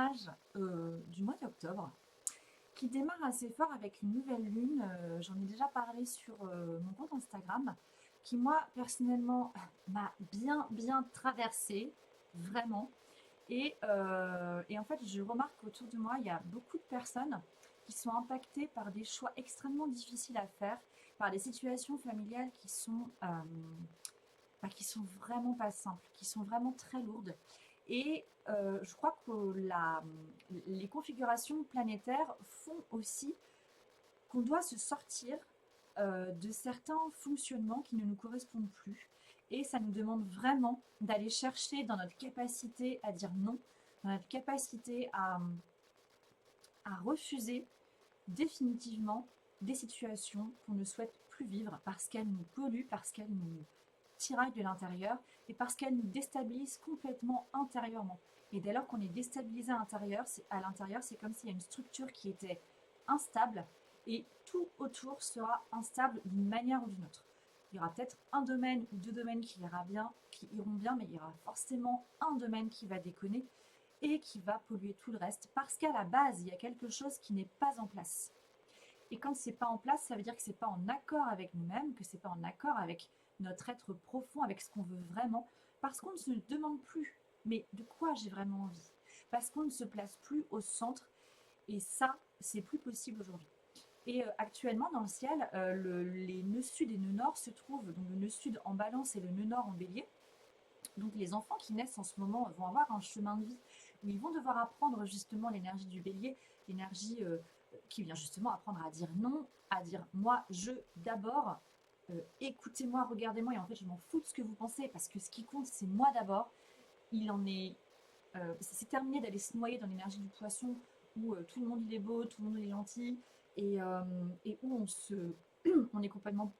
tirage du mois d'octobre qui démarre assez fort avec une nouvelle lune. J'en ai déjà parlé sur mon compte Instagram, qui moi personnellement m'a bien traversée, vraiment. Et en fait, je remarque qu'autour de moi, il y a beaucoup de personnes qui sont impactées par des choix extrêmement difficiles à faire, par des situations familiales qui sont vraiment pas simples, qui sont vraiment très lourdes. Et je crois que les configurations planétaires font aussi qu'on doit se sortir de certains fonctionnements qui ne nous correspondent plus. Et ça nous demande vraiment d'aller chercher dans notre capacité à dire non, dans notre capacité à refuser définitivement des situations qu'on ne souhaite plus vivre parce qu'elles nous polluent, parce qu'elles nous tiraillent de l'intérieur et parce qu'elles nous déstabilisent complètement intérieurement. Et dès lors qu'on est déstabilisé à l'intérieur, c'est comme s'il y a une structure qui était instable et tout autour sera instable d'une manière ou d'une autre. Il y aura peut-être un domaine ou deux domaines qui iront bien, mais il y aura forcément un domaine qui va déconner et qui va polluer tout le reste parce qu'à la base, il y a quelque chose qui n'est pas en place. Et quand c'est pas en place, ça veut dire que c'est pas en accord avec nous-mêmes, que c'est pas en accord avec notre être profond, avec ce qu'on veut vraiment, parce qu'on ne se demande plus, mais de quoi j'ai vraiment envie, parce qu'on ne se place plus au centre, et ça, c'est plus possible aujourd'hui. Et actuellement, dans le ciel, les nœuds sud et nœuds nord se trouvent, donc le nœud sud en balance et le nœud nord en bélier. Donc les enfants qui naissent en ce moment vont avoir un chemin de vie où ils vont devoir apprendre justement l'énergie du bélier, l'énergie qui vient justement apprendre à dire non, à dire moi, je d'abord, écoutez-moi, regardez-moi et en fait je m'en fous de ce que vous pensez parce que ce qui compte c'est moi d'abord. Il en est, c'est terminé d'aller se noyer dans l'énergie du poisson où tout le monde il est beau, tout le monde il est gentil et où on est complètement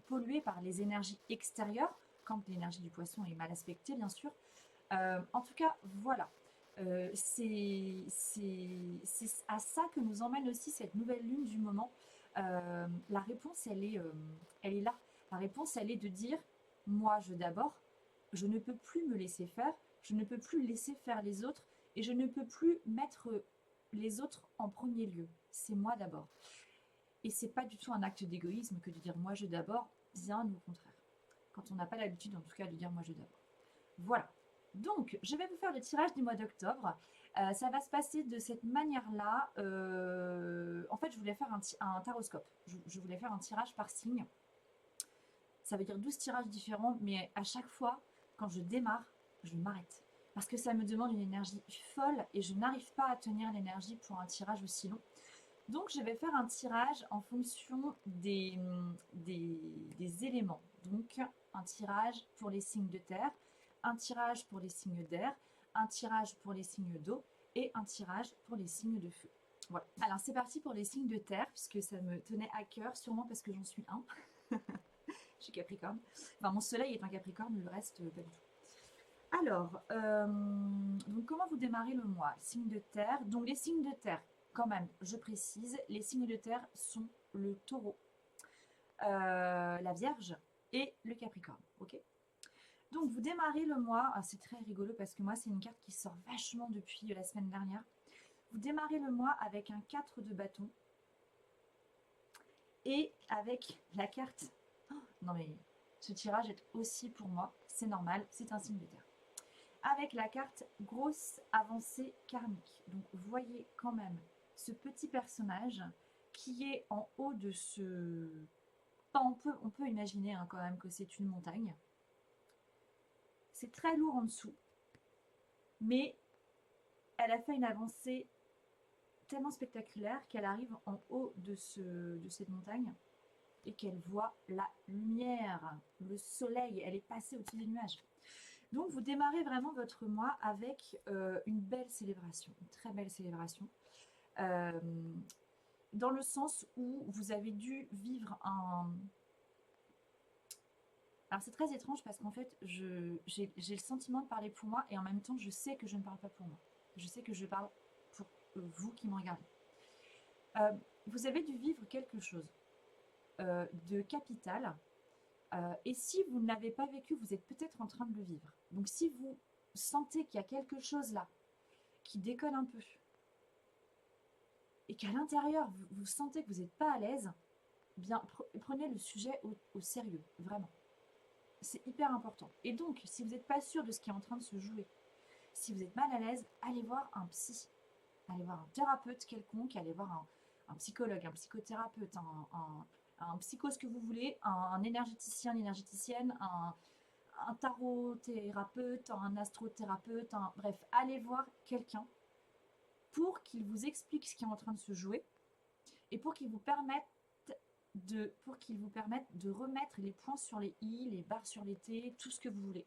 pollué par les énergies extérieures quand l'énergie du poisson est mal aspectée, bien sûr. En tout cas, voilà. C'est à ça que nous emmène aussi cette nouvelle lune du moment. La réponse, elle est là. La réponse, elle est de dire, moi, je d'abord, je ne peux plus me laisser faire, je ne peux plus laisser faire les autres, et je ne peux plus mettre les autres en premier lieu. C'est moi d'abord. Et c'est pas du tout un acte d'égoïsme que de dire moi je d'abord, bien au contraire. Quand on n'a pas l'habitude en tout cas de dire moi je d'abord. Voilà. Donc, je vais vous faire le tirage du mois d'octobre. Ça va se passer de cette manière-là. En fait, je voulais faire un taroscope. Je voulais faire un tirage par signe. Ça veut dire 12 tirages différents, mais à chaque fois, quand je démarre, je m'arrête. Parce que ça me demande une énergie folle et je n'arrive pas à tenir l'énergie pour un tirage aussi long. Donc, je vais faire un tirage en fonction des éléments. Donc, un tirage pour les signes de terre, un tirage pour les signes d'air, un tirage pour les signes d'eau et un tirage pour les signes de feu. Voilà. Alors, c'est parti pour les signes de terre, puisque ça me tenait à cœur, sûrement parce que j'en suis un. Je suis Capricorne. Enfin, mon soleil est un Capricorne, le reste, pas du tout. Alors, donc comment vous démarrez le mois? Signes de terre. Donc les signes de terre, quand même, je précise, les signes de terre sont le taureau, la vierge et le capricorne. Ok. Donc vous démarrez le mois, c'est très rigolo parce que moi c'est une carte qui sort vachement depuis la semaine dernière. Vous démarrez le mois avec un 4 de bâton et avec la carte... Oh, non mais ce tirage est aussi pour moi, c'est normal, c'est un signe de terre. Avec la carte grosse avancée karmique. Donc vous voyez quand même ce petit personnage qui est en haut de ce... on peut imaginer quand même que c'est une montagne. C'est très lourd en dessous, mais elle a fait une avancée tellement spectaculaire qu'elle arrive en haut de cette montagne et qu'elle voit la lumière, le soleil, elle est passée au-dessus des nuages. Donc vous démarrez vraiment votre mois avec une belle célébration, une très belle célébration, euh, dans le sens où vous avez dû vivre un... Alors c'est très étrange parce qu'en fait j'ai le sentiment de parler pour moi et en même temps je sais que je ne parle pas pour moi. Je sais que je parle pour vous qui me regardez. Vous avez dû vivre quelque chose de capital. Et si vous ne l'avez pas vécu, vous êtes peut-être en train de le vivre. Donc si vous sentez qu'il y a quelque chose là qui déconne un peu, et qu'à l'intérieur, vous sentez que vous n'êtes pas à l'aise, bien, prenez le sujet au sérieux, vraiment. C'est hyper important. Et donc, si vous n'êtes pas sûr de ce qui est en train de se jouer, si vous êtes mal à l'aise, allez voir un psy. Allez voir un thérapeute quelconque, allez voir un psychologue, un psychothérapeute, un psycho ce que vous voulez, un énergéticien, une énergéticienne, un tarot-thérapeute, un astrothérapeute, bref, allez voir quelqu'un pour qu'il vous explique ce qui est en train de se jouer et pour qu'il vous permette de remettre les points sur les i, les barres sur les t, tout ce que vous voulez.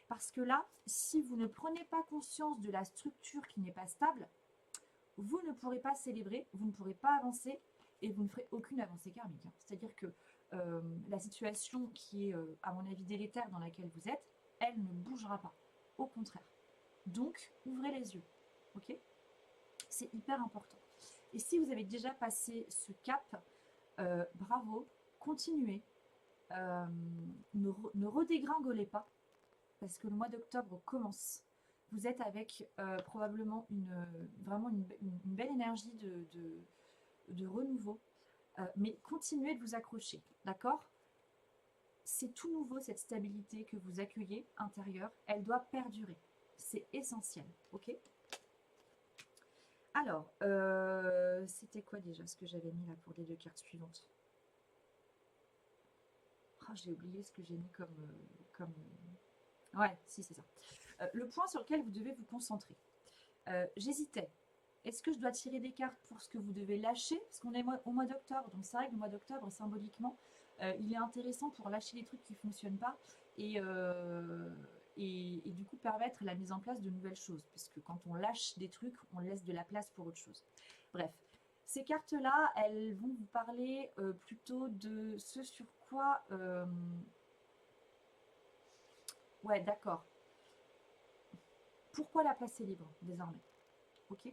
Parce que là, si vous ne prenez pas conscience de la structure qui n'est pas stable, vous ne pourrez pas célébrer, vous ne pourrez pas avancer et vous ne ferez aucune avancée karmique. C'est-à-dire que la situation qui est, à mon avis, délétère dans laquelle vous êtes, elle ne bougera pas. Au contraire. Donc, ouvrez les yeux. Ok ? C'est hyper important. Et si vous avez déjà passé ce cap, bravo, continuez. Ne redégringolez pas, parce que le mois d'octobre commence. Vous êtes avec probablement vraiment une belle énergie de renouveau. Mais continuez de vous accrocher, d'accord? C'est tout nouveau, cette stabilité que vous accueillez intérieure. Elle doit perdurer. C'est essentiel, ok? Alors, c'était quoi déjà ce que j'avais mis là pour les 2 cartes suivantes? Oh, j'ai oublié ce que j'ai mis comme... Ouais, si, c'est ça. Le point sur lequel vous devez vous concentrer. J'hésitais. Est-ce que je dois tirer des cartes pour ce que vous devez lâcher? Parce qu'on est au mois d'octobre, donc c'est vrai que le mois d'octobre, symboliquement, il est intéressant pour lâcher les trucs qui ne fonctionnent pas et du coup permettre la mise en place de nouvelles choses. Parce que quand on lâche des trucs, on laisse de la place pour autre chose. Bref, ces cartes-là, elles vont vous parler plutôt de ce sur quoi... Ouais, d'accord. Pourquoi la place est libre, désormais? Ok?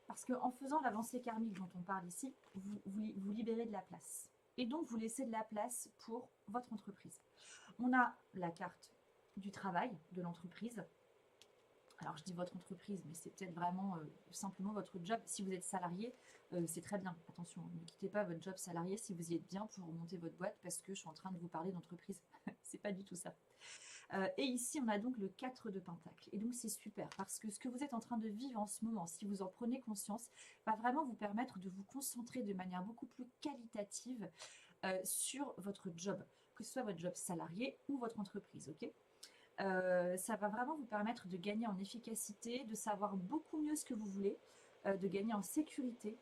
Parce qu'en faisant l'avancée karmique dont on parle ici, vous libérez de la place. Et donc, vous laissez de la place pour votre entreprise. On a la carte du travail de l'entreprise. Alors, je dis votre entreprise, mais c'est peut-être vraiment simplement votre job. Si vous êtes salarié, c'est très bien. Attention, ne quittez pas votre job salarié si vous y êtes bien pour monter votre boîte parce que je suis en train de vous parler d'entreprise. C'est pas du tout ça. Et ici, on a donc le 4 de Pentacle. Et donc, c'est super parce que ce que vous êtes en train de vivre en ce moment, si vous en prenez conscience, va vraiment vous permettre de vous concentrer de manière beaucoup plus qualitative sur votre job, que ce soit votre job salarié ou votre entreprise, ok? Ça va vraiment vous permettre de gagner en efficacité, de savoir beaucoup mieux ce que vous voulez, de gagner en sécurité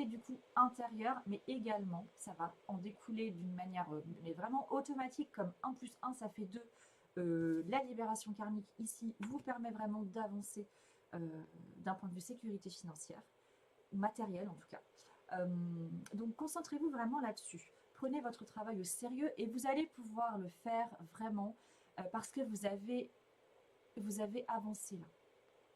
du coup intérieure, mais également ça va en découler d'une manière mais vraiment automatique, comme 1 plus 1 ça fait 2. La libération karmique ici vous permet vraiment d'avancer d'un point de vue sécurité financière, ou matérielle en tout cas. Donc concentrez-vous vraiment là-dessus. Prenez votre travail au sérieux et vous allez pouvoir le faire vraiment parce que vous avez avancé là.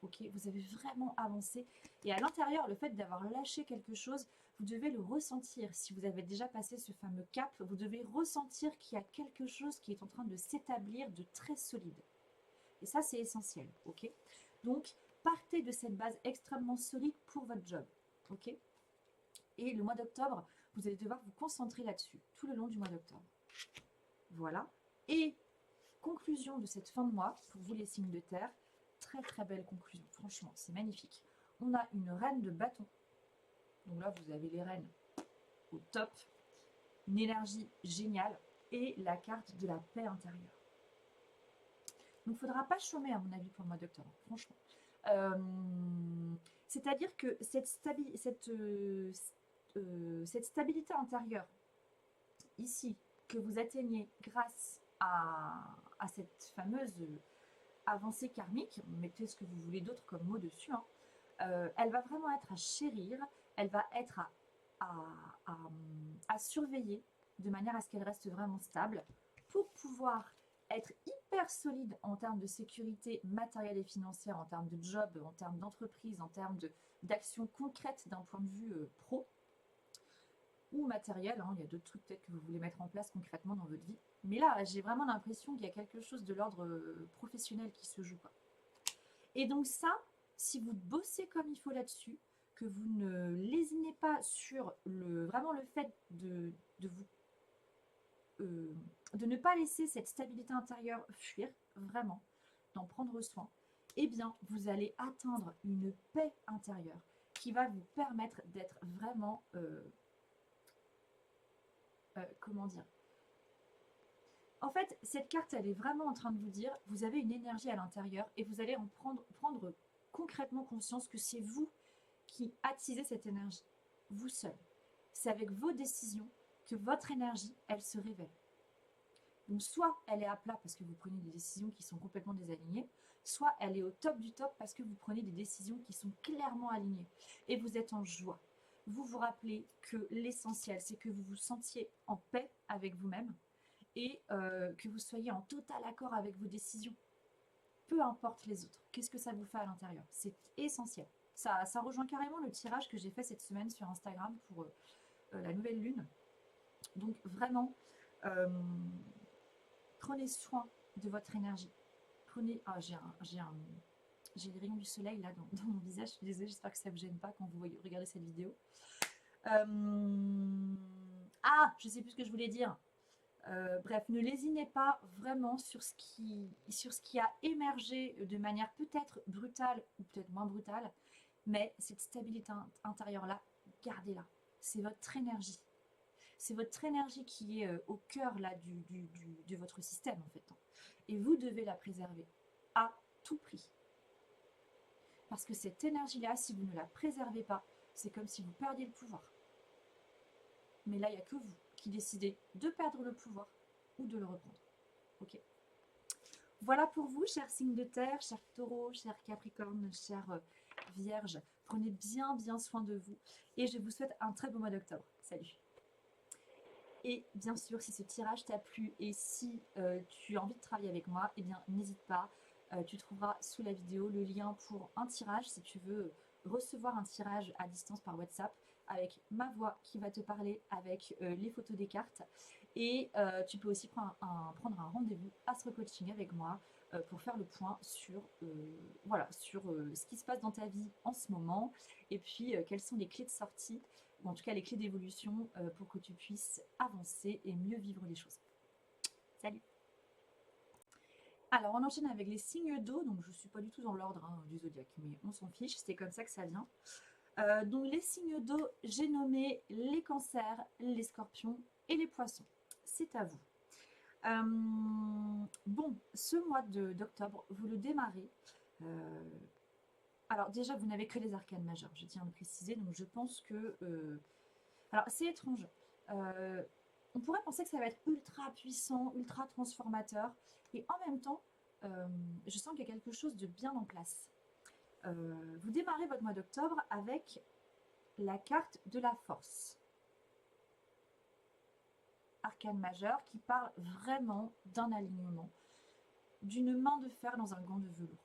Ok, vous avez vraiment avancé. Et à l'intérieur, le fait d'avoir lâché quelque chose, vous devez le ressentir. Si vous avez déjà passé ce fameux cap, vous devez ressentir qu'il y a quelque chose qui est en train de s'établir de très solide. Et ça, c'est essentiel. Ok, donc, partez de cette base extrêmement solide pour votre job. Ok. Et le mois d'octobre, vous allez devoir vous concentrer là-dessus, tout le long du mois d'octobre. Voilà. Et conclusion de cette fin de mois, pour vous les signes de terre, très très belle conclusion, franchement, c'est magnifique. On a une reine de bâton. Donc là, vous avez les reines au top. Une énergie géniale. Et la carte de la paix intérieure. Donc, il ne faudra pas chômer, à mon avis, pour le mois d'octobre, franchement. C'est-à-dire que cette stabilité intérieure, ici, que vous atteignez grâce à cette fameuse avancée karmique, mettez ce que vous voulez d'autre comme mot dessus, hein, elle va vraiment être à chérir, elle va être à surveiller de manière à ce qu'elle reste vraiment stable pour pouvoir être hyper solide en termes de sécurité matérielle et financière, en termes de job, en termes d'entreprise, en termes d'action concrète d'un point de vue pro ou matériel, hein. Il y a d'autres trucs peut-être que vous voulez mettre en place concrètement dans votre vie. Mais là, j'ai vraiment l'impression qu'il y a quelque chose de l'ordre professionnel qui se joue, quoi. Et donc ça, si vous bossez comme il faut là-dessus, que vous ne lésinez pas sur vraiment le fait euh, de ne pas laisser cette stabilité intérieure fuir, vraiment, d'en prendre soin, eh bien, vous allez atteindre une paix intérieure qui va vous permettre d'être vraiment, comment dire, en fait, cette carte, elle est vraiment en train de vous dire, vous avez une énergie à l'intérieur et vous allez en prendre concrètement conscience que c'est vous qui attisez cette énergie, vous seul. C'est avec vos décisions que votre énergie, elle se révèle. Donc soit elle est à plat parce que vous prenez des décisions qui sont complètement désalignées, soit elle est au top du top parce que vous prenez des décisions qui sont clairement alignées et vous êtes en joie. Vous vous rappelez que l'essentiel, c'est que vous vous sentiez en paix avec vous-même et que vous soyez en total accord avec vos décisions. Peu importe les autres, qu'est-ce que ça vous fait à l'intérieur? C'est essentiel. Ça rejoint carrément le tirage que j'ai fait cette semaine sur Instagram pour la nouvelle lune. Donc vraiment, prenez soin de votre énergie. Prenez... Ah, j'ai les rayons du soleil là dans mon visage. Je suis désolée, j'espère que ça ne vous gêne pas quand vous regardez cette vidéo. Ah, je sais plus ce que je voulais dire. Bref, ne lésinez pas vraiment sur ce qui a émergé de manière peut-être brutale ou peut-être moins brutale, mais cette stabilité intérieure-là, gardez-la. C'est votre énergie. C'est votre énergie qui est au cœur là, de votre système en fait. Et vous devez la préserver à tout prix. Parce que cette énergie-là, si vous ne la préservez pas, c'est comme si vous perdiez le pouvoir. Mais là, il n'y a que vous qui décidez de perdre le pouvoir ou de le reprendre. Ok. Voilà pour vous, chers signes de terre, chers taureaux, chers capricornes, chers vierges. Prenez bien soin de vous et je vous souhaite un très beau mois d'octobre. Salut. Et bien sûr, si ce tirage t'a plu et si tu as envie de travailler avec moi, eh bien n'hésite pas. Tu trouveras sous la vidéo le lien pour un tirage si tu veux recevoir un tirage à distance par WhatsApp avec ma voix qui va te parler avec les photos des cartes. Et tu peux aussi prendre un rendez-vous Astro Coaching avec moi pour faire le point sur, ce qui se passe dans ta vie en ce moment et puis quelles sont les clés de sortie ou en tout cas les clés d'évolution pour que tu puisses avancer et mieux vivre les choses. Salut! Alors on enchaîne avec les signes d'eau, donc je ne suis pas du tout dans l'ordre du zodiaque, mais on s'en fiche, c'est comme ça que ça vient. Donc les signes d'eau, j'ai nommé les cancers, les scorpions et les poissons. C'est à vous. Bon, ce mois d'octobre, vous le démarrez. Alors déjà, vous n'avez que les arcanes majeures, je tiens à le préciser, donc je pense que... alors c'est étrange. On pourrait penser que ça va être ultra puissant, ultra transformateur, et en même temps, je sens qu'il y a quelque chose de bien en place. Vous démarrez votre mois d'octobre avec la carte de la force. Arcane majeur qui parle vraiment d'un alignement, d'une main de fer dans un gant de velours.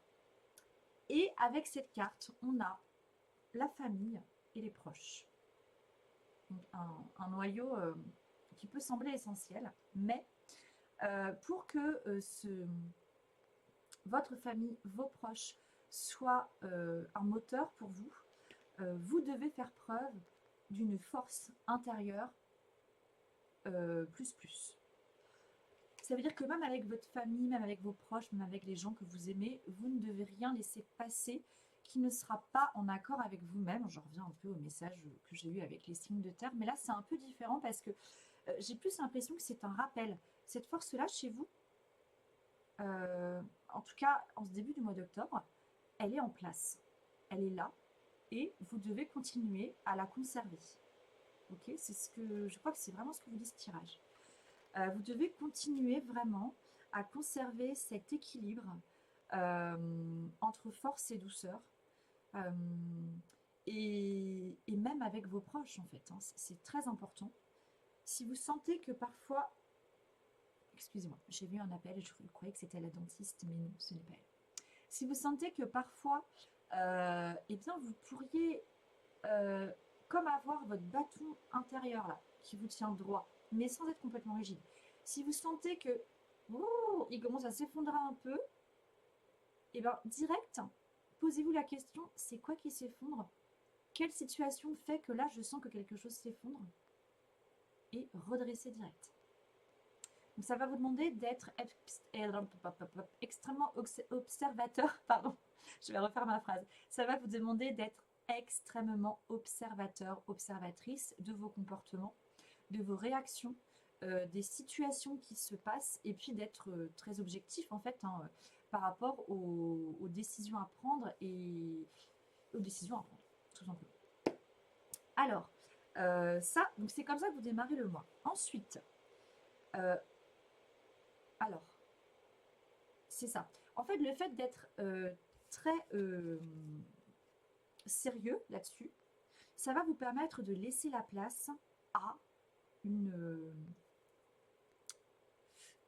Et avec cette carte, on a la famille et les proches. Donc un noyau qui peut sembler essentiel, mais pour que votre famille, vos proches, soient un moteur pour vous, vous devez faire preuve d'une force intérieure plus. Ça veut dire que même avec votre famille, même avec vos proches, même avec les gens que vous aimez, vous ne devez rien laisser passer qui ne sera pas en accord avec vous-même. Je reviens un peu au message que j'ai eu avec les signes de terre, mais là c'est un peu différent parce que j'ai plus l'impression que c'est un rappel. Cette force-là chez vous, en tout cas en ce début du mois d'octobre, elle est en place. Elle est là et vous devez continuer à la conserver. Ok, c'est ce que je crois que c'est vraiment ce que vous dit ce tirage. Vous devez continuer vraiment à conserver cet équilibre entre force et douceur. Et même avec vos proches en fait, hein, c'est très important. Si vous sentez que parfois, excusez-moi, j'ai vu un appel et je croyais que c'était la dentiste, mais non, ce n'est pas elle. Si vous sentez que parfois, eh bien vous pourriez comme avoir votre bâton intérieur là, qui vous tient droit, mais sans être complètement rigide. Si vous sentez que il commence à s'effondrer un peu, et bien direct, posez-vous la question, c'est quoi qui s'effondre? Quelle situation fait que là, je sens que quelque chose s'effondre? Et redresser direct. Donc ça va vous demander d'être extrêmement observateur, pardon, je vais refaire ma phrase. Ça va vous demander d'être extrêmement observateur, observatrice de vos comportements, de vos réactions, des situations qui se passent, et puis d'être très objectif en fait hein, par rapport aux décisions à prendre et aux décisions à prendre, tout simplement. Alors, ça, donc c'est comme ça que vous démarrez le mois. Ensuite, alors, c'est ça. En fait, le fait d'être très sérieux là-dessus, ça va vous permettre de laisser la place à une...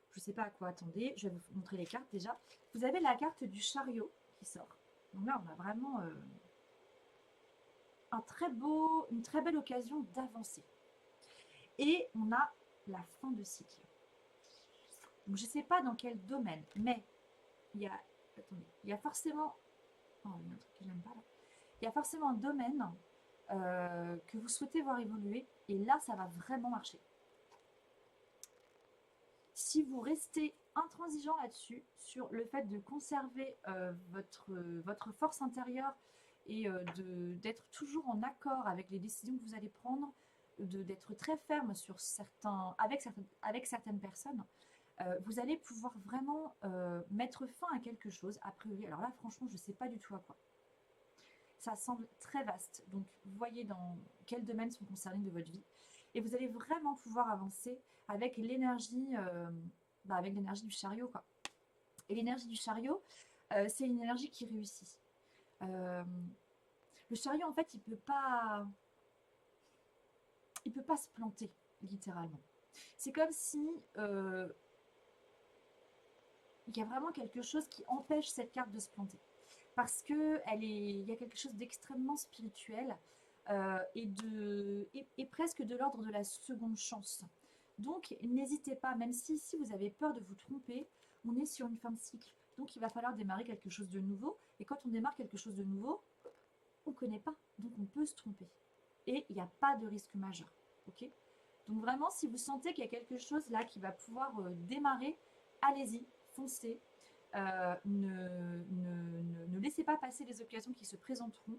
je ne sais pas à quoi, attendez, je vais vous montrer les cartes déjà. Vous avez la carte du chariot qui sort. Donc là, on a vraiment une très belle occasion d'avancer. Et on a la fin de cycle. Donc je ne sais pas dans quel domaine, mais il y a, attendez, il y a forcément, oh, il y a un truc que j'aime pas là. Il y a forcément un domaine que vous souhaitez voir évoluer, et là, ça va vraiment marcher. Si vous restez intransigeant là-dessus, sur le fait de conserver votre force intérieure et d'être toujours en accord avec les décisions que vous allez prendre, d'être très ferme sur avec certaines personnes, vous allez pouvoir vraiment mettre fin à quelque chose, a priori. Alors là, franchement, je ne sais pas du tout à quoi. Ça semble très vaste. Donc, vous voyez dans quels domaines sont concernés de votre vie. Et vous allez vraiment pouvoir avancer avec l'énergie du chariot, quoi. Et l'énergie du chariot, c'est une énergie qui réussit. Le chariot, en fait, il peut pas se planter, littéralement. C'est comme si il y a vraiment quelque chose qui empêche cette carte de se planter. Parce que il y a quelque chose d'extrêmement spirituel et presque de l'ordre de la seconde chance. Donc, n'hésitez pas, même si vous avez peur de vous tromper, on est sur une fin de cycle. Donc, il va falloir démarrer quelque chose de nouveau. Et quand on démarre quelque chose de nouveau, on ne connaît pas. Donc, on peut se tromper. Et il n'y a pas de risque majeur. Ok ? Donc, vraiment, si vous sentez qu'il y a quelque chose là qui va pouvoir démarrer, allez-y, foncez. Ne laissez pas passer les occasions qui se présenteront.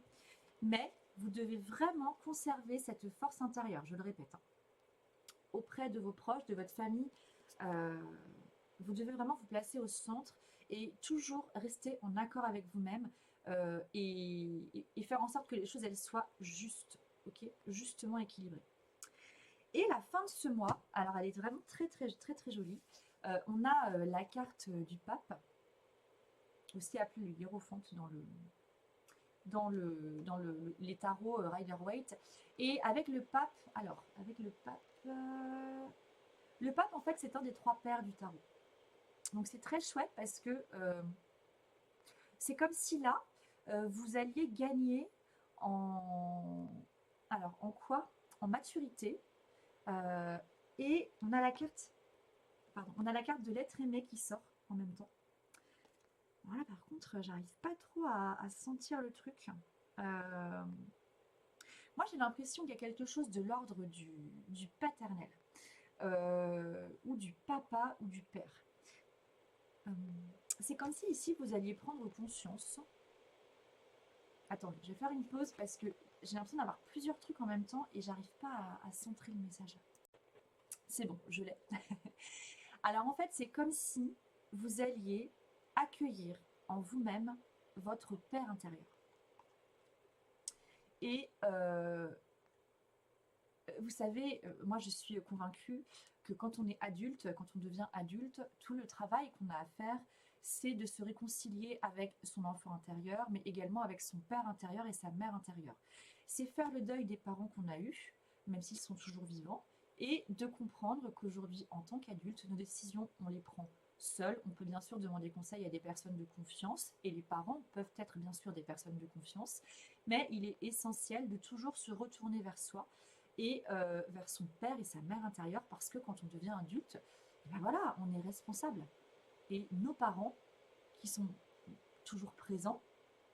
Mais vous devez vraiment conserver cette force intérieure, je le répète. Hein. Auprès de vos proches, de votre famille, vous devez vraiment vous placer au centre et toujours rester en accord avec vous-même et faire en sorte que les choses elles soient justes, ok, justement équilibrées. Et la fin de ce mois, alors elle est vraiment très très très très jolie. On a la carte du pape, aussi appelé le hiérophant dans les tarots Rider-Waite. Et avec le pape, le pape en fait c'est un des 3 pères du tarot. Donc c'est très chouette parce que c'est comme si là vous alliez gagner en quoi? En maturité. Et on a la carte de l'être aimé qui sort en même temps. Voilà, par contre, j'arrive pas trop à sentir le truc. Moi, j'ai l'impression qu'il y a quelque chose de l'ordre du paternel, ou du papa ou du père. C'est comme si ici, vous alliez prendre conscience. Attendez, je vais faire une pause parce que j'ai l'impression d'avoir plusieurs trucs en même temps et j'arrive pas à centrer le message. C'est bon, je l'ai. Alors en fait, c'est comme si vous alliez accueillir en vous-même votre père intérieur. Et vous savez, moi je suis convaincue que quand on est adulte, quand on devient adulte, tout le travail qu'on a à faire, c'est de se réconcilier avec son enfant intérieur, mais également avec son père intérieur et sa mère intérieure. C'est faire le deuil des parents qu'on a eus, même s'ils sont toujours vivants, et de comprendre qu'aujourd'hui, en tant qu'adulte, nos décisions, on les prend seuls. On peut bien sûr demander conseil à des personnes de confiance, et les parents peuvent être bien sûr des personnes de confiance, mais il est essentiel de toujours se retourner vers soi et vers son père et sa mère intérieure, parce que quand on devient adulte, ben voilà, on est responsable. Et nos parents, qui sont toujours présents,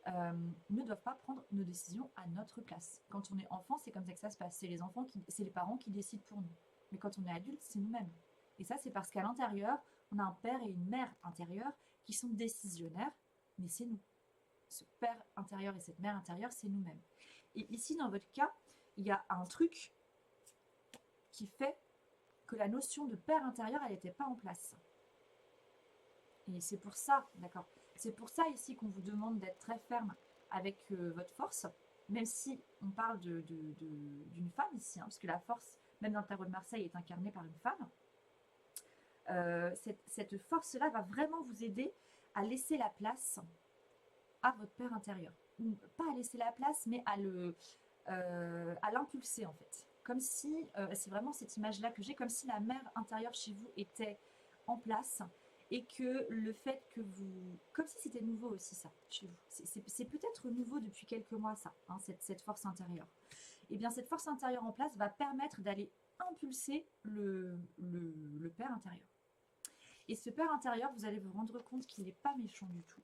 ne doivent pas prendre nos décisions à notre place. Quand on est enfant, c'est comme ça que ça se passe. C'est les parents qui décident pour nous. Mais quand on est adulte, c'est nous-mêmes. Et ça, c'est parce qu'à l'intérieur, on a un père et une mère intérieure qui sont décisionnaires, mais c'est nous. Ce père intérieur et cette mère intérieure, c'est nous-mêmes. Et ici, dans votre cas, il y a un truc qui fait que la notion de père intérieur, elle n'était pas en place. Et c'est pour ça, d'accord, c'est pour ça ici qu'on vous demande d'être très ferme avec votre force, même si on parle d'une femme ici, hein, parce que la force, même dans le tarot de Marseille, est incarnée par une femme. Cette force-là va vraiment vous aider à laisser la place à votre père intérieur. Ou pas à laisser la place, mais à l'impulser en fait. Comme si, c'est vraiment cette image-là que j'ai, comme si la mère intérieure chez vous était en place et que le fait que vous... Comme si c'était nouveau aussi ça, chez vous. C'est peut-être nouveau depuis quelques mois ça, hein, cette force intérieure. Et bien cette force intérieure en place va permettre d'aller impulser le père intérieur. Et ce père intérieur, vous allez vous rendre compte qu'il n'est pas méchant du tout,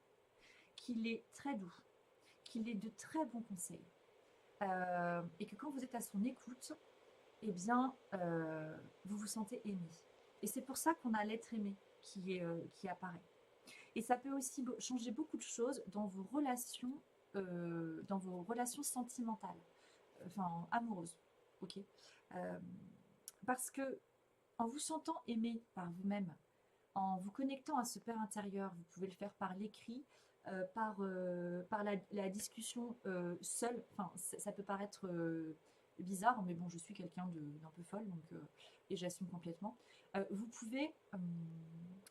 qu'il est très doux, qu'il est de très bons conseils. Et que quand vous êtes à son écoute, eh bien, vous vous sentez aimé. Et c'est pour ça qu'on a l'être aimé qui apparaît. Et ça peut aussi changer beaucoup de choses dans vos relations sentimentales, enfin amoureuses, ok. Parce que en vous sentant aimé par vous-même, en vous connectant à ce père intérieur, vous pouvez le faire par l'écrit, par la discussion seule. Enfin, ça peut paraître bizarre, mais bon, je suis quelqu'un d'un peu folle, donc, et j'assume complètement. Vous pouvez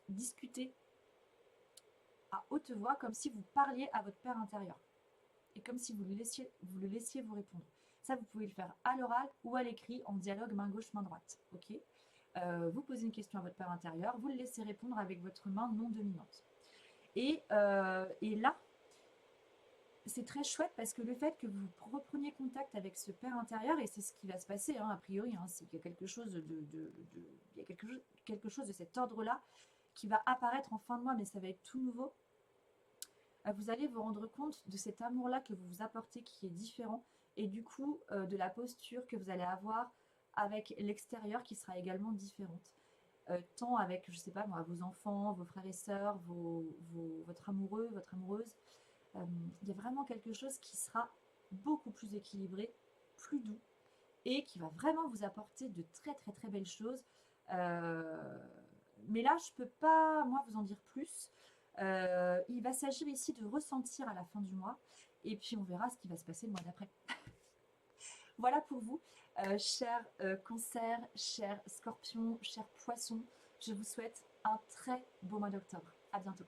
discuter à haute voix comme si vous parliez à votre père intérieur. Et comme si vous le laissiez vous répondre. Ça, vous pouvez le faire à l'oral ou à l'écrit en dialogue main gauche, main droite. Ok. Vous posez une question à votre père intérieur, vous le laissez répondre avec votre main non dominante. Et là, c'est très chouette parce que le fait que vous repreniez contact avec ce père intérieur, et c'est ce qui va se passer, hein, a priori, hein, c'est qu'il y a quelque chose il y a quelque chose de cet ordre-là qui va apparaître en fin de mois, mais ça va être tout nouveau. Vous allez vous rendre compte de cet amour-là que vous vous apportez qui est différent, et du coup de la posture que vous allez avoir avec l'extérieur qui sera également différente. Tant avec, je sais pas moi, vos enfants, vos frères et sœurs, votre amoureux, votre amoureuse. Il y a vraiment quelque chose qui sera beaucoup plus équilibré, plus doux, et qui va vraiment vous apporter de très très très belles choses. Mais là, je peux pas, moi, vous en dire plus. Il va s'agir ici de ressentir à la fin du mois, et puis on verra ce qui va se passer le mois d'après. Voilà pour vous, chers Cancer, chers Scorpions, chers Poissons. Je vous souhaite un très beau mois d'octobre. À bientôt.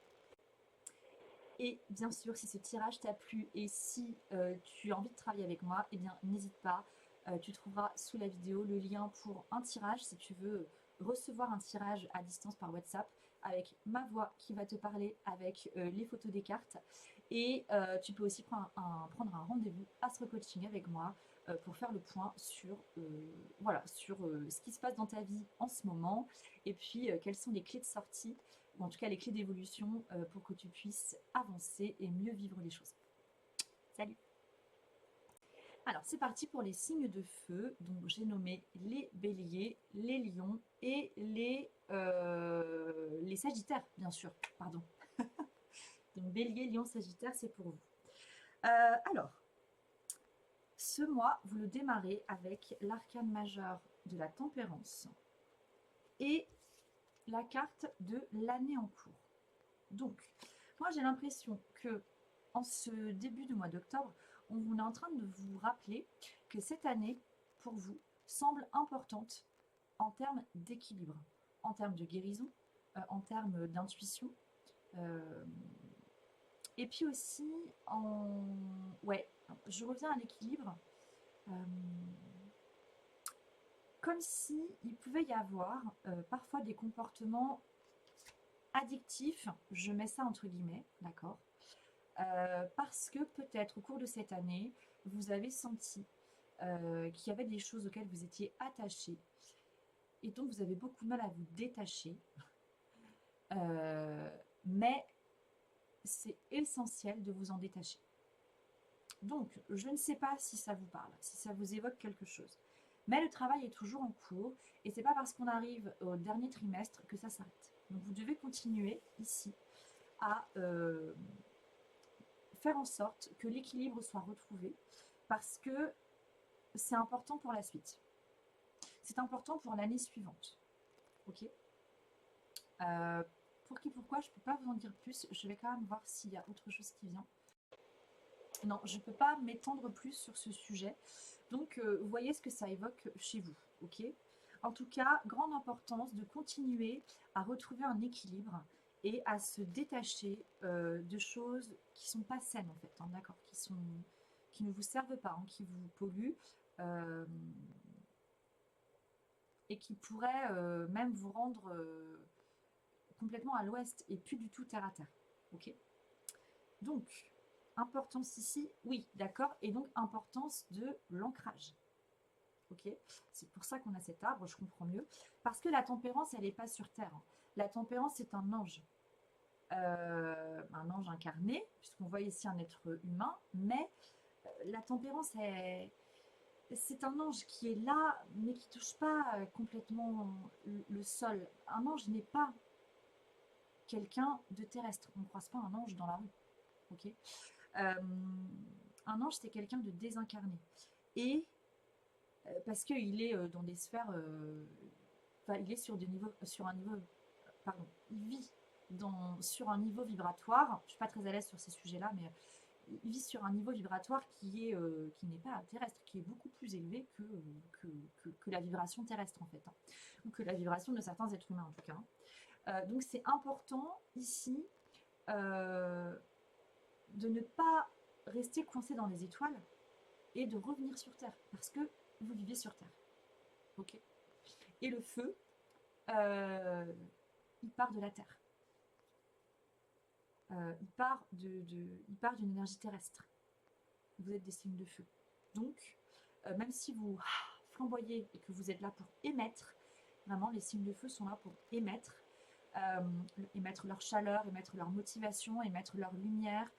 Et bien sûr, si ce tirage t'a plu et si tu as envie de travailler avec moi, eh bien n'hésite pas. Tu trouveras sous la vidéo le lien pour un tirage si tu veux recevoir un tirage à distance par WhatsApp avec ma voix qui va te parler, avec les photos des cartes. Et tu peux aussi prendre un rendez-vous Astro Coaching avec moi pour faire le point sur, voilà, sur ce qui se passe dans ta vie en ce moment et puis quelles sont les clés de sortie ou en tout cas les clés d'évolution pour que tu puisses avancer et mieux vivre les choses. Salut! Alors c'est parti pour les signes de feu, donc j'ai nommé les béliers, les lions et les sagittaires, bien sûr, pardon. Donc bélier, lion, sagittaire, c'est pour vous. Alors, ce mois, vous le démarrez avec l'arcane majeur de la tempérance et la carte de l'année en cours. Donc, moi j'ai l'impression que en ce début de mois d'octobre, on est en train de vous rappeler que cette année, pour vous, semble importante en termes d'équilibre, en termes de guérison, en termes d'intuition, et puis aussi ouais, je reviens à l'équilibre, comme si il pouvait y avoir parfois des comportements addictifs, je mets ça entre guillemets, d'accord, parce que peut-être au cours de cette année, vous avez senti qu'il y avait des choses auxquelles vous étiez attaché et donc vous avez beaucoup de mal à vous détacher. Mais c'est essentiel de vous en détacher. Donc, je ne sais pas si ça vous parle, si ça vous évoque quelque chose. Mais le travail est toujours en cours et c'est pas parce qu'on arrive au dernier trimestre que ça s'arrête. Donc, vous devez continuer ici à faire en sorte que l'équilibre soit retrouvé parce que c'est important pour la suite. C'est important pour l'année suivante. Ok. Pour qui, pourquoi, je ne peux pas vous en dire plus. Je vais quand même voir s'il y a autre chose qui vient. Non, je ne peux pas m'étendre plus sur ce sujet. Donc, vous voyez ce que ça évoque chez vous. Ok. En tout cas, grande importance de continuer à retrouver un équilibre et à se détacher de choses qui ne sont pas saines en fait, hein, d'accord, qui ne vous servent pas, hein, qui vous polluent euh, et qui pourraient même vous rendre complètement à l'ouest et plus du tout terre à terre. Ok. Donc, importance ici, oui, d'accord, et donc importance de l'ancrage. Ok, c'est pour ça qu'on a cet arbre, je comprends mieux. Parce que la tempérance, elle n'est pas sur Terre, hein. La tempérance, c'est un ange incarné, puisqu'on voit ici un être humain, mais la tempérance, c'est un ange qui est là, mais qui ne touche pas complètement le sol. Un ange n'est pas quelqu'un de terrestre. On ne croise pas un ange dans la rue. Ok. Un ange, c'est quelqu'un de désincarné. Et parce qu'il est dans des sphères, enfin, il est sur un niveau, pardon, il vit sur un niveau vibratoire. Je suis pas très à l'aise sur ces sujets-là, mais il vit sur un niveau vibratoire qui n'est pas terrestre, qui est beaucoup plus élevé que la vibration terrestre en fait, hein, ou que la vibration de certains êtres humains en tout cas. Donc c'est important ici de ne pas rester coincé dans les étoiles et de revenir sur Terre, parce que vous vivez sur Terre. Ok. Et le feu, il part de la Terre. Il part d'une énergie terrestre. Vous êtes des signes de feu. Donc, même si vous flamboyez et que vous êtes là pour émettre, vraiment, les signes de feu sont là pour émettre, émettre leur chaleur, émettre leur motivation, émettre leur lumière.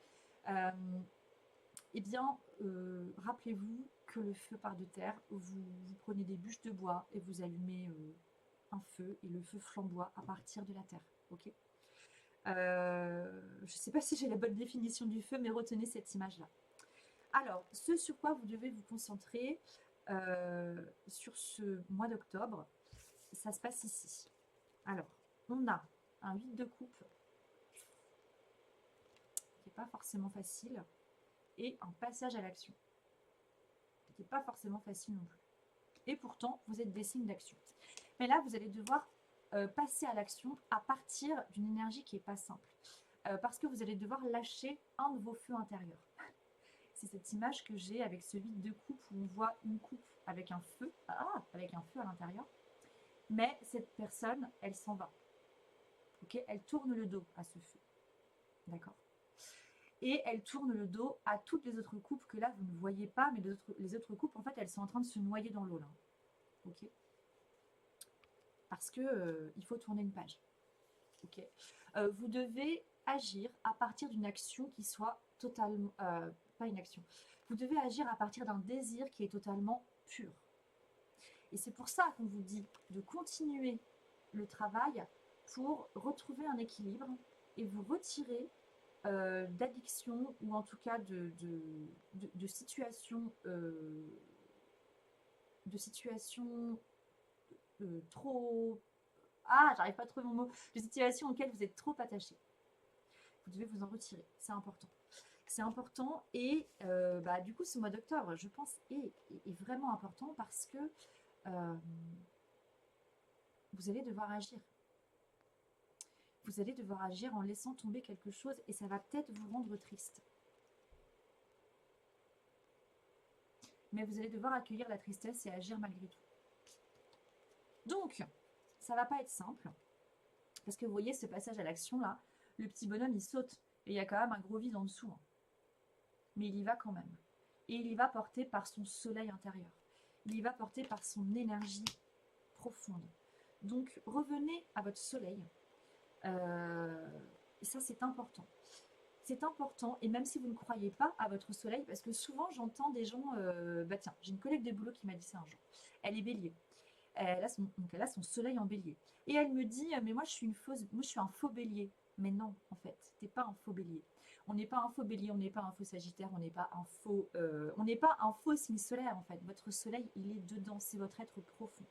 Eh bien, rappelez-vous que le feu part de terre. Vous prenez des bûches de bois et vous allumez un feu et le feu flamboie à partir de la terre. Ok. Je ne sais pas si j'ai la bonne définition du feu, mais retenez cette image-là. Alors, ce sur quoi vous devez vous concentrer sur ce mois d'octobre, ça se passe ici. Alors, on a un 8 de coupe qui n'est pas forcément facile et un passage à l'action qui n'est pas forcément facile non plus. Et pourtant, vous êtes des signes d'action. Mais là, vous allez devoir passer à l'action à partir d'une énergie qui n'est pas simple. Parce que vous allez devoir lâcher un de vos feux intérieurs. C'est cette image que j'ai avec ce vide de coupe où on voit une coupe avec un feu, avec un feu à l'intérieur. Mais cette personne, elle s'en va. Okay, elle tourne le dos à ce feu. D'accord. Et elle tourne le dos à toutes les autres coupes que là, vous ne voyez pas, mais les autres coupes, en fait, elles sont en train de se noyer dans l'eau, là. Ok. Parce que il faut tourner une page. Ok. Vous devez agir à partir d'une action qui soit totalement... pas une action. Vous devez agir à partir d'un désir qui est totalement pur. Et c'est pour ça qu'on vous dit de continuer le travail pour retrouver un équilibre et vous retirer d'addiction ou en tout cas de situations trop... Ah, j'arrive pas à trouver mon mot. De situations auxquelles vous êtes trop attaché. Vous devez vous en retirer. C'est important. C'est important et du coup, ce mois d'octobre, je pense, est vraiment important parce que vous allez devoir agir. Vous allez devoir agir en laissant tomber quelque chose et ça va peut-être vous rendre triste. Mais vous allez devoir accueillir la tristesse et agir malgré tout. Donc, ça va pas être simple. Parce que vous voyez ce passage à l'action là, le petit bonhomme il saute et il y a quand même un gros vide en dessous. Hein. Mais il y va quand même. Et il y va porté par son soleil intérieur. Il y va porté par son énergie profonde. Donc revenez à votre soleil. Et ça c'est important. c'est important, et même si vous ne croyez pas à votre soleil, parce que souvent j'entends des gens, bah tiens, j'ai une collègue de boulot qui m'a dit ça un jour, elle est bélier, donc elle a son soleil en bélier, et elle me dit, mais moi je suis moi je suis un faux bélier, mais non, en fait, t'es pas un faux bélier, on n'est pas un faux bélier, on n'est pas un faux sagittaire, on n'est pas un faux signe solaire en fait, votre soleil il est dedans, c'est votre être profond,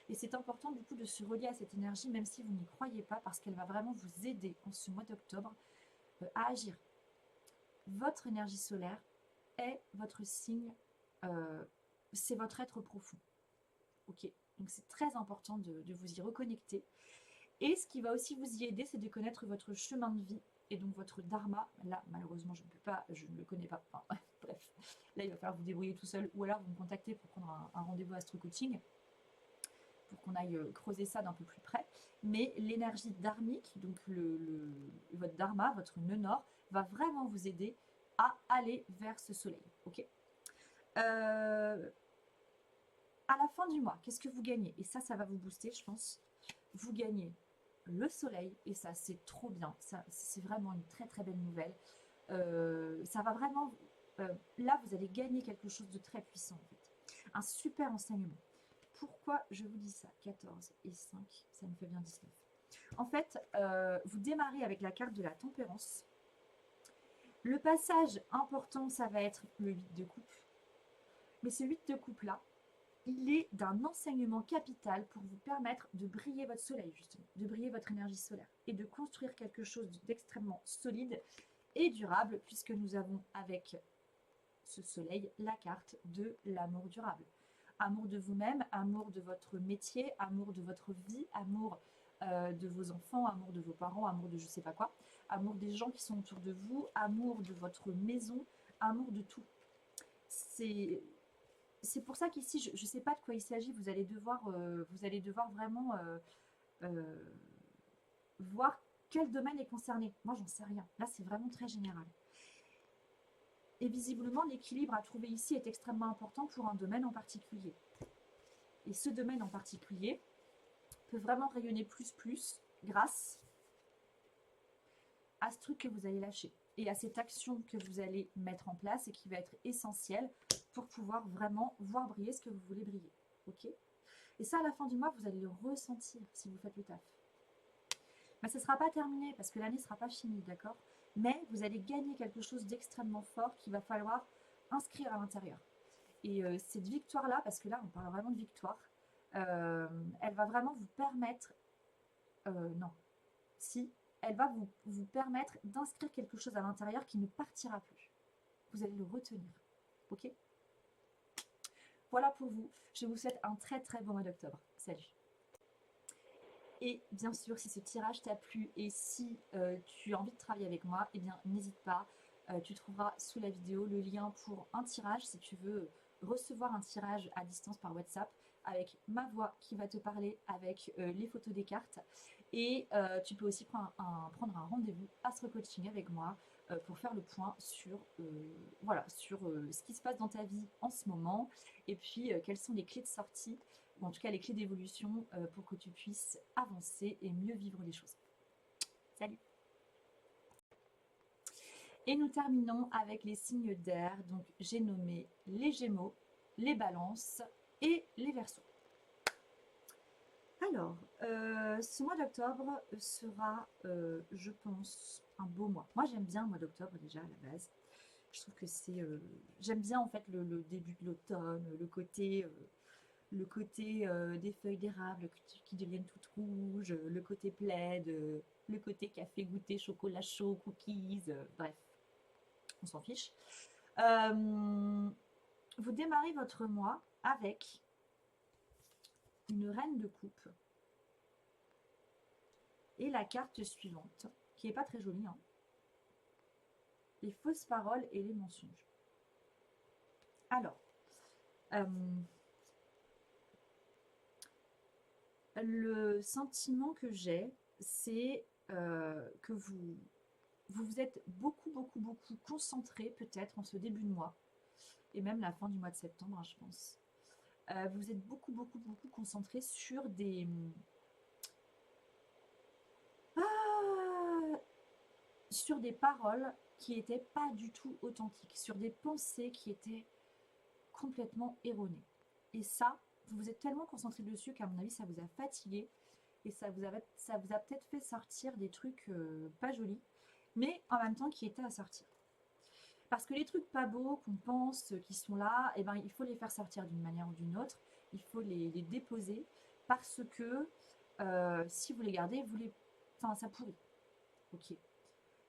et c'est important du coup de se relier à cette énergie, même si vous n'y croyez pas, parce qu'elle va vraiment vous aider en ce mois d'octobre à agir. Votre énergie solaire est votre signe, c'est votre être profond. Ok, donc c'est très important de vous y reconnecter. Et ce qui va aussi vous y aider, c'est de connaître votre chemin de vie et donc votre dharma. Là, malheureusement, je ne peux pas, je ne le connais pas. Enfin, bref, là, il va falloir vous débrouiller tout seul, ou alors vous me contactez pour prendre un rendez-vous astro coaching pour qu'on aille creuser ça d'un peu plus près. Mais l'énergie dharmique, donc votre dharma, votre nœud nord, va vraiment vous aider à aller vers ce soleil. Ok. À la fin du mois, qu'est-ce que vous gagnez? Et ça va vous booster, je pense. Vous gagnez le soleil, et ça, c'est trop bien. Ça, c'est vraiment une très très belle nouvelle. Ça va vraiment... là, vous allez gagner quelque chose de très puissant, en fait. Un super enseignement. Pourquoi je vous dis ça? 14 et 5, ça me fait bien 19. En fait, vous démarrez avec la carte de la tempérance. Le passage important, ça va être le 8 de coupe. Mais ce 8 de coupe-là, il est d'un enseignement capital pour vous permettre de briller votre soleil, justement, de briller votre énergie solaire et de construire quelque chose d'extrêmement solide et durable, puisque nous avons avec ce soleil la carte de l'amour durable. Amour de vous-même, amour de votre métier, amour de votre vie, amour de vos enfants, amour de vos parents, amour de je sais pas quoi, amour des gens qui sont autour de vous, amour de votre maison, amour de tout. C'est pour ça qu'ici, je ne sais pas de quoi il s'agit, vous allez devoir vraiment voir quel domaine est concerné. Moi, j'en sais rien. Là, c'est vraiment très général. Et visiblement, l'équilibre à trouver ici est extrêmement important pour un domaine en particulier. Et ce domaine en particulier peut vraiment rayonner plus grâce à ce truc que vous allez lâcher et à cette action que vous allez mettre en place et qui va être essentielle pour pouvoir vraiment voir briller ce que vous voulez briller. Ok? Et ça, à la fin du mois, vous allez le ressentir si vous faites le taf. Mais ce ne sera pas terminé parce que l'année ne sera pas finie, d'accord? Mais vous allez gagner quelque chose d'extrêmement fort qu'il va falloir inscrire à l'intérieur. Et cette victoire-là, parce que là, on parle vraiment de victoire, elle va vraiment vous permettre... non, si, elle va vous permettre d'inscrire quelque chose à l'intérieur qui ne partira plus. Vous allez le retenir. Ok? Voilà pour vous. Je vous souhaite un très très bon mois d'octobre. Salut! Et bien sûr, si ce tirage t'a plu et si tu as envie de travailler avec moi, eh bien n'hésite pas. Tu trouveras sous la vidéo le lien pour un tirage si tu veux recevoir un tirage à distance par WhatsApp avec ma voix qui va te parler avec les photos des cartes. Et tu peux aussi prendre un rendez-vous Astro Coaching avec moi pour faire le point sur, voilà, sur ce qui se passe dans ta vie en ce moment et puis quelles sont les clés de sortie, ou en tout cas les clés d'évolution pour que tu puisses avancer et mieux vivre les choses. Salut! Et nous terminons avec les signes d'air. Donc j'ai nommé les Gémeaux, les Balances et les Verseaux. Alors, ce mois d'octobre sera, je pense, un beau mois. Moi, j'aime bien le mois d'octobre déjà à la base. Je trouve que c'est... j'aime bien en fait le début de l'automne, le côté des feuilles d'érable qui deviennent toutes rouges, le côté plaid, le côté café goûté, chocolat chaud, cookies, bref, on s'en fiche. Vous démarrez votre mois avec une reine de coupe et la carte suivante, qui n'est pas très jolie, hein. Les fausses paroles et les mensonges. Alors, le sentiment que j'ai, c'est que vous êtes beaucoup concentré peut-être en ce début de mois, et même la fin du mois de septembre, hein, je pense. Vous êtes beaucoup concentré sur sur des paroles qui n'étaient pas du tout authentiques, sur des pensées qui étaient complètement erronées. Et ça, vous vous êtes tellement concentré dessus qu'à mon avis, ça vous a fatigué et ça vous a peut-être fait sortir des trucs pas jolis, mais en même temps qui étaient à sortir. Parce que les trucs pas beaux qu'on pense qui sont là, eh ben, il faut les faire sortir d'une manière ou d'une autre. Il faut les déposer parce que si vous les gardez, enfin, ça pourrit. Ok.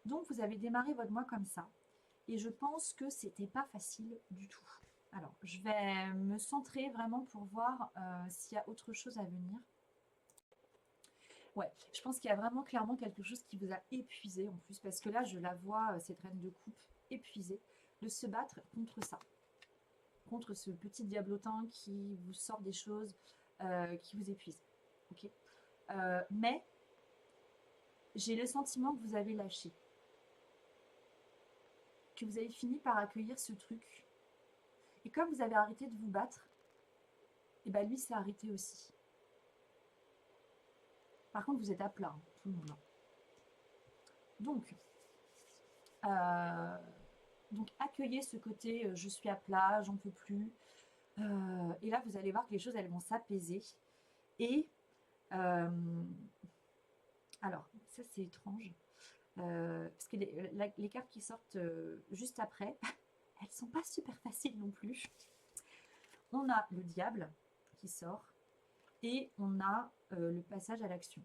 Donc vous avez démarré votre mois comme ça. Et je pense que c'était pas facile du tout. Alors, je vais me centrer vraiment pour voir s'il y a autre chose à venir. Ouais, je pense qu'il y a vraiment clairement quelque chose qui vous a épuisé en plus, parce que là, je la vois, cette reine de coupe, épuisée, de se battre contre ça, contre ce petit diablotin qui vous sort des choses qui vous épuisent. Ok. Mais j'ai le sentiment que vous avez lâché, que vous avez fini par accueillir ce truc. Et comme vous avez arrêté de vous battre, et ben lui s'est arrêté aussi. Par contre, vous êtes à plat, hein, tout le monde. Donc, accueillez ce côté je suis à plat, j'en peux plus. Et là, vous allez voir que les choses, elles vont s'apaiser. Et alors, ça c'est étrange. Parce que les cartes qui sortent juste après, elles sont pas super faciles non plus. On a le diable qui sort et on a le passage à l'action.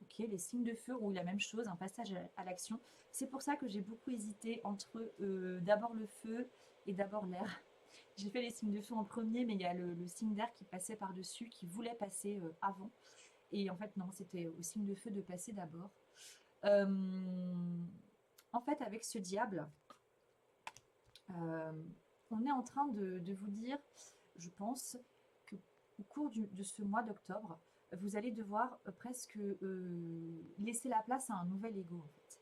Ok, les signes de feu ont eu la même chose, un passage à l'action. C'est pour ça que j'ai beaucoup hésité entre d'abord le feu et d'abord l'air. J'ai fait les signes de feu en premier, mais il y a le signe d'air qui passait par-dessus, qui voulait passer avant. Et en fait, non, c'était au signe de feu de passer d'abord. En fait, avec ce diable, on est en train de vous dire, je pense, qu'au cours de ce mois d'octobre, vous allez devoir presque laisser la place à un nouvel ego, en fait.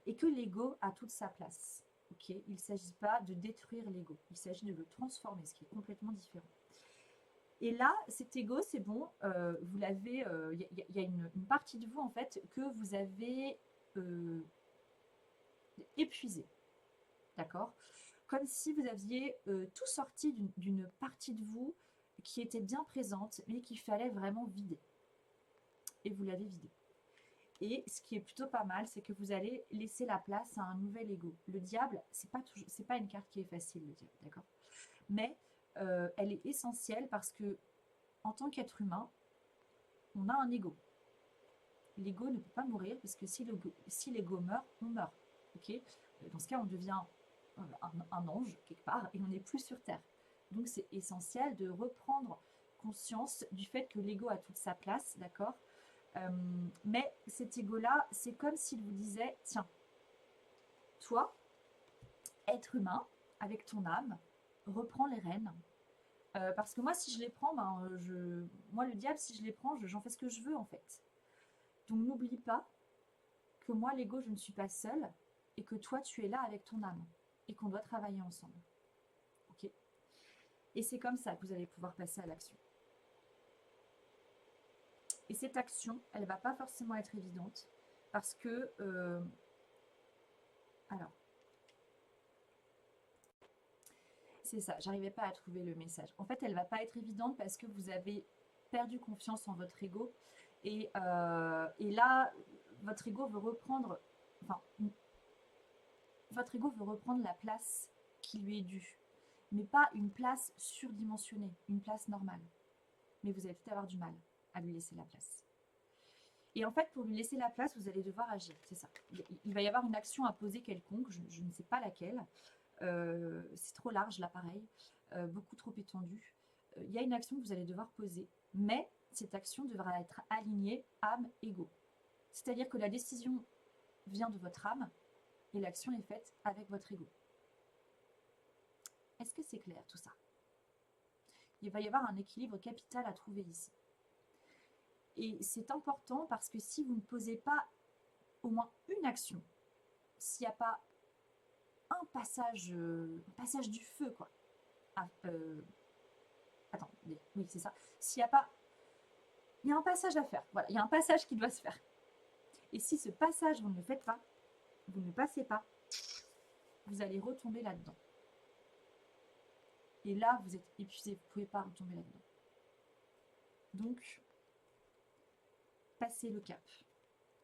Et que l'ego a toute sa place. Okay, il ne s'agit pas de détruire l'ego, il s'agit de le transformer, ce qui est complètement différent. Et là, cet ego, c'est bon, vous l'avez, il y a une partie de vous, en fait, que vous avez épuisé. D'accord? Comme si vous aviez tout sorti d'une partie de vous qui était bien présente, mais qu'il fallait vraiment vider. Et vous l'avez vidé. Et ce qui est plutôt pas mal, c'est que vous allez laisser la place à un nouvel ego. Le diable, c'est pas une carte qui est facile, le diable, d'accord? Mais elle est essentielle parce que, en tant qu'être humain, on a un ego. L'ego ne peut pas mourir parce que si l'ego meurt, on meurt. Okay, dans ce cas, on devient un ange quelque part et on n'est plus sur Terre. Donc c'est essentiel de reprendre conscience du fait que l'ego a toute sa place, d'accord? Mais cet ego-là, c'est comme s'il vous disait, tiens, toi, être humain, avec ton âme, reprends les rênes. Parce que moi, si je les prends, moi, le diable, si je les prends, j'en fais ce que je veux, en fait. Donc n'oublie pas que moi, l'ego, je ne suis pas seule et que toi, tu es là avec ton âme et qu'on doit travailler ensemble. Ok? Et c'est comme ça que vous allez pouvoir passer à l'action. Et cette action, elle ne va pas forcément être évidente parce que... alors, c'est ça, j'arrivais pas à trouver le message. En fait, elle ne va pas être évidente parce que vous avez perdu confiance en votre ego. Et là, votre ego veut reprendre... Enfin, votre ego veut reprendre la place qui lui est due. Mais pas une place surdimensionnée, une place normale. Mais vous allez peut-être avoir du mal à lui laisser la place. Et en fait, pour lui laisser la place, vous allez devoir agir, c'est ça. Il va y avoir une action à poser quelconque, je ne sais pas laquelle. C'est trop large là, pareil, beaucoup trop étendu. Il y a une action que vous allez devoir poser, mais cette action devra être alignée âme-ego. C'est-à-dire que la décision vient de votre âme et l'action est faite avec votre ego. Est-ce que c'est clair tout ça? Il va y avoir un équilibre capital à trouver ici. Et c'est important parce que si vous ne posez pas au moins une action, s'il n'y a pas un passage du feu, quoi. Attends, oui, c'est ça. S'il n'y a pas... Il y a un passage à faire. Voilà, il y a un passage qui doit se faire. Et si ce passage, vous ne le faites pas, vous ne passez pas, vous allez retomber là-dedans. Et là, vous êtes épuisé, vous ne pouvez pas retomber là-dedans. Donc, passez le cap.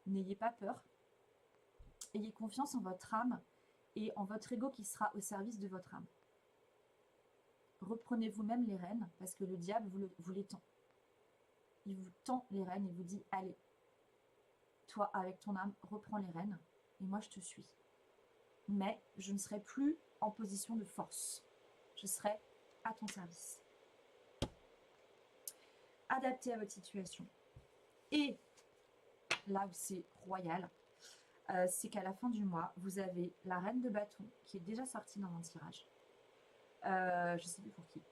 N'ayez pas peur. Ayez confiance en votre âme et en votre ego qui sera au service de votre âme. Reprenez vous-même les rênes parce que le diable vous les tend. Il vous tend les rênes et vous dit, allez, toi avec ton âme, reprends les rênes et moi je te suis. Mais je ne serai plus en position de force. Je serai à ton service. Adapté à votre situation. Et là où c'est royal, c'est qu'à la fin du mois, vous avez la reine de bâton qui est déjà sortie dans un tirage. Je ne sais plus pour qui.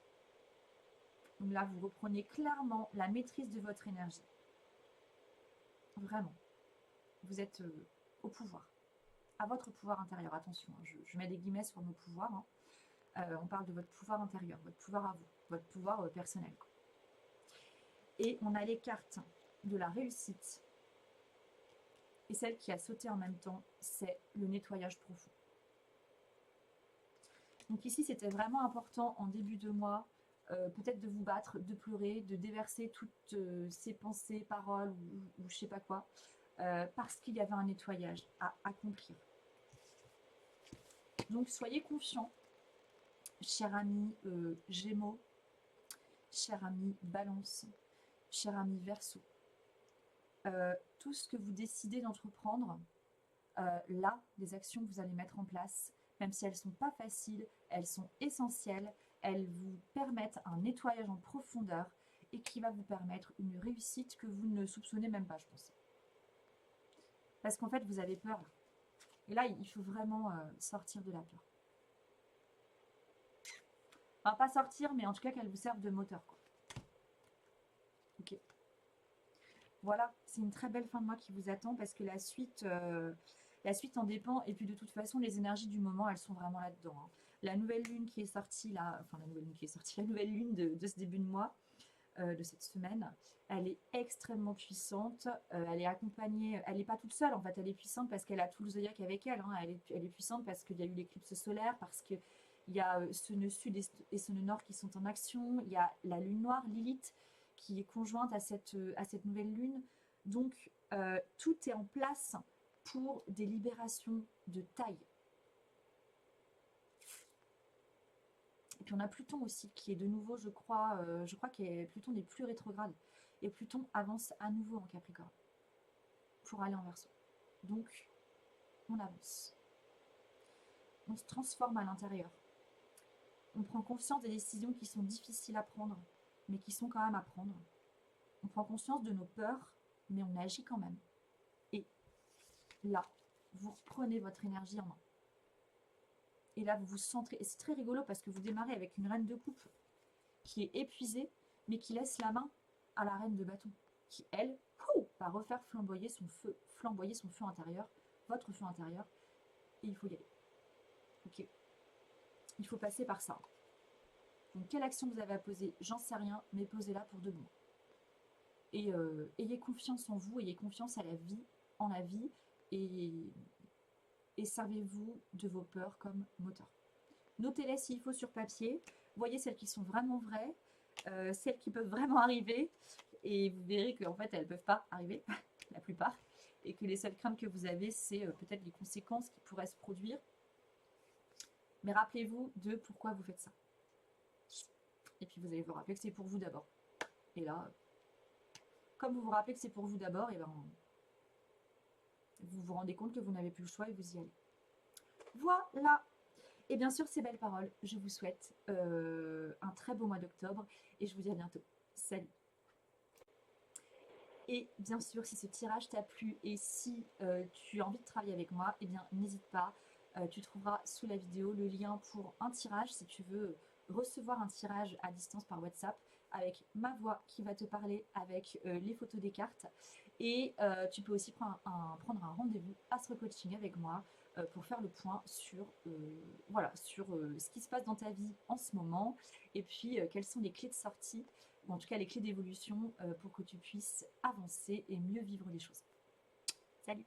Donc là, vous reprenez clairement la maîtrise de votre énergie. Vraiment. Vous êtes au pouvoir. À votre pouvoir intérieur. Attention, hein, je mets des guillemets sur nos pouvoirs. Hein. On parle de votre pouvoir intérieur, votre pouvoir à vous, votre pouvoir personnel. Quoi. Et on a les cartes de la réussite. Et celle qui a sauté en même temps, c'est le nettoyage profond. Donc ici, c'était vraiment important en début de mois, peut-être de vous battre, de pleurer, de déverser toutes ces pensées, paroles ou je sais pas quoi, parce qu'il y avait un nettoyage à accomplir. Donc soyez confiants, cher ami Gémeaux, cher ami Balance, cher ami Verseau. Tout ce que vous décidez d'entreprendre, là, les actions que vous allez mettre en place, même si elles ne sont pas faciles, elles sont essentielles, elles vous permettent un nettoyage en profondeur et qui va vous permettre une réussite que vous ne soupçonnez même pas, je pense. Parce qu'en fait, vous avez peur. Là. Et là, il faut vraiment sortir de la peur. Enfin, pas sortir, mais en tout cas qu'elle vous serve de moteur. Quoi. Ok. Voilà, c'est une très belle fin de mois qui vous attend parce que la suite en dépend. Et puis de toute façon, les énergies du moment, elles sont vraiment là-dedans. Hein. La nouvelle lune qui est sortie là, enfin la nouvelle lune de ce début de mois, de cette semaine, elle est extrêmement puissante. Elle est accompagnée, elle n'est pas toute seule en fait, elle est puissante parce qu'elle a tout le zodiaque avec elle. Hein. Elle est puissante parce qu'il y a eu l'éclipse solaire, parce qu'il y a ce nœud sud et ce nœud nord qui sont en action. Il y a la lune noire, Lilith, qui est conjointe à cette nouvelle lune. Donc, tout est en place pour des libérations de taille. Et puis on a Pluton aussi, qui est de nouveau, je crois que Pluton n'est plus rétrograde. Et Pluton avance à nouveau en Capricorne pour aller en Verseau. Donc, on avance. On se transforme à l'intérieur. On prend conscience des décisions qui sont difficiles à prendre, mais qui sont quand même à prendre. On prend conscience de nos peurs, mais on agit quand même. Et là, vous reprenez votre énergie en main. Et là, vous vous centrez. Et c'est très rigolo parce que vous démarrez avec une reine de coupe qui est épuisée, mais qui laisse la main à la reine de bâton, qui, elle, va refaire flamboyer son feu intérieur, votre feu intérieur, et il faut y aller. Ok. Il faut passer par ça. Donc, quelle action vous avez à poser? J'en sais rien, mais posez-la pour de bon. Et ayez confiance en vous, ayez confiance en la vie, et servez-vous de vos peurs comme moteur. Notez-les s'il faut sur papier, voyez celles qui sont vraiment vraies, celles qui peuvent vraiment arriver, et vous verrez qu'en fait elles ne peuvent pas arriver, la plupart, et que les seules craintes que vous avez, c'est peut-être les conséquences qui pourraient se produire. Mais rappelez-vous de pourquoi vous faites ça. Et puis vous allez vous rappeler que c'est pour vous d'abord. Et là, comme vous vous rappelez que c'est pour vous d'abord, et ben vous vous rendez compte que vous n'avez plus le choix et vous y allez. Voilà. Et bien sûr, ces belles paroles, je vous souhaite un très beau mois d'octobre et je vous dis à bientôt. Salut. Et bien sûr, si ce tirage t'a plu et si tu as envie de travailler avec moi, eh bien n'hésite pas. Tu trouveras sous la vidéo le lien pour un tirage si tu veux recevoir un tirage à distance par WhatsApp avec ma voix qui va te parler, avec les photos des cartes. Et tu peux aussi prendre un rendez-vous Astro Coaching avec moi pour faire le point sur, ce qui se passe dans ta vie en ce moment et puis quelles sont les clés de sortie, ou en tout cas les clés d'évolution pour que tu puisses avancer et mieux vivre les choses. Salut!